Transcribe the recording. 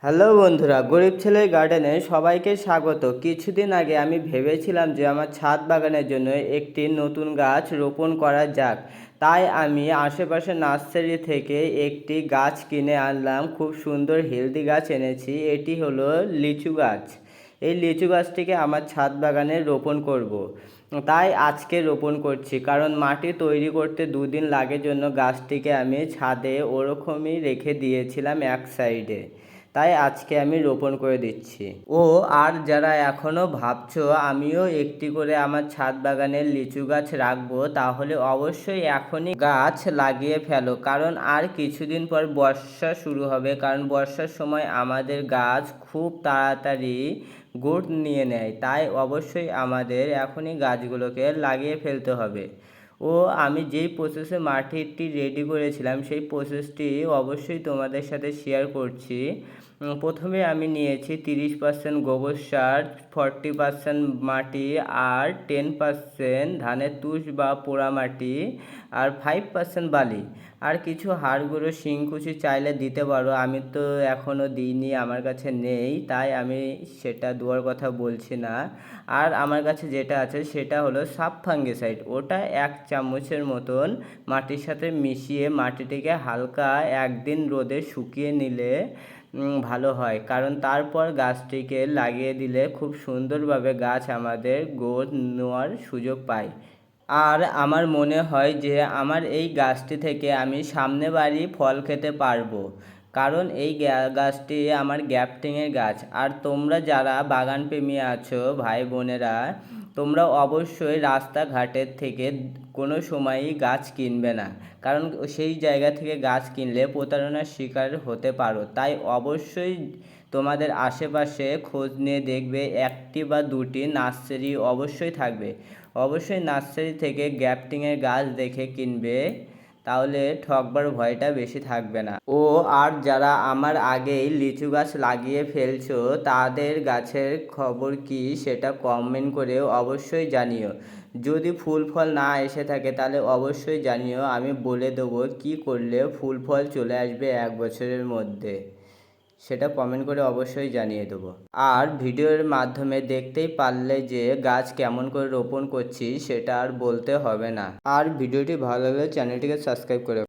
Hello বন্ধুরা, গরিব ছেলের গার্ডেনে সবাইকে স্বাগত। কিছুদিন আগে আমি ভেবেছিলাম যে আমার ছাদ বাগানের জন্য একটি নতুন গাছ রোপণ করা যাক। তাই আমি আশেপাশে নার্সারি থেকে একটি গাছ কিনে আনলাম। খুব সুন্দর হেলদি গাছ এনেছি। এটি হলো লিচু গাছ। এই লিচু গাছটিকে আমার ছাদ বাগানে রোপণ করব। তাই আজকে রোপণ করছি, কারণ মাটি তৈরি করতে 2 দিন লাগে জন্য গাছটিকে আমি ছাদে ওরকমই রেখে দিয়েছিলাম এক সাইডে। তাই আজকে আমি রোপণ করে দিচ্ছি। আর যারা এখনও ভাবছো আমিও একটি করে আমার ছাদ বাগানে লিচু গাছ রাখবো, তাহলে অবশ্যই এখনই গাছ লাগিয়ে ফেলো, কারণ আর কিছুদিন পর বর্ষা শুরু হবে। কারণ বর্ষার সময় আমাদের গাছ খুব তাড়াতাড়ি গ্রোথ নিয়ে নেয়। তাই অবশ্যই আমাদের এখনই গাছগুলোকে লাগিয়ে ফেলতে হবে। আমি যেই প্রসেসে মাটিটি রেডি করেছিলাম সেই প্রসেসটি অবশ্যই তোমাদের সাথে শেয়ার করছি। প্রথমে আমি নিয়েছি 30% গোবর সার, 40% মাটি, আর 10% ধানের তুষ বা পোড়া মাটি, আর 5% বালি, আর কিছু হাড় গুঁড়ো শিংকুচি চাইলে দিতে পারো। আমি তো এখনও দিইনি, আমার কাছে নেই, তাই আমি সেটা দেওয়ার কথা বলছি না। আর আমার কাছে যেটা আছে সেটা হলো সাব ফাঙ্গিসাইড। ওটা 1 চামচের মতন মাটির সাথে মিশিয়ে মাটিটিকে হালকা একদিন রোদে শুকিয়ে নিলে ভালো হয়, কারণ তারপর গাছটিকে লাগিয়ে দিলে খুব সুন্দরভাবে গাছ আমাদের গ্রোথ নেওয়ার সুযোগ পায়। আর আমার মনে হয় যে আমার এই গাছটি থেকে আমি সামনে বাড়ি ফল খেতে পারবো, কারণ এই গাছটি আমার গ্যাপটিংয়ের গাছ। আর তোমরা যারা বাগানপ্রেমী আছো ভাই বোনেরা, তোমরা অবশ্যই রাস্তাঘাটের থেকে কোনো সময়ই গাছ কিনবে না, কারণ সেই জায়গা থেকে গাছ কিনলে প্রতারণার শিকার হতে পারো। তাই অবশ্যই তোমাদের আশেপাশে খোঁজ নিয়ে দেখবে, একটি বা দুটি নার্সারি অবশ্যই থাকবে। অবশ্যই নার্সারি থেকে গ্যাপটিংয়ের গাছ দেখে কিনবে, তাহলে ঠকবার ভয়টা বেশি থাকবে না। আর যারা আমার আগেই লিচু গাছ লাগিয়ে ফেলছো তাদের গাছের খবর কি সেটা কমেন্ট করে অবশ্যই জানিও। যদি ফুল ফল না এসে থাকে তাহলে অবশ্যই জানিও, আমি বলে দেবো কি করলে ফুল ফল চলে আসবে 1 বছরের মধ্যে। সেটা কমেন্ট করে অবশ্যই জানিয়ে দেবো। আর ভিডিওর মাধ্যমে দেখতেই পারলে যে গাছ কেমন করে রোপণ করছি, সেটা আর বলতে হবে না। আর ভিডিওটি ভালো লাগলে চ্যানেলটিকে সাবস্ক্রাইব করে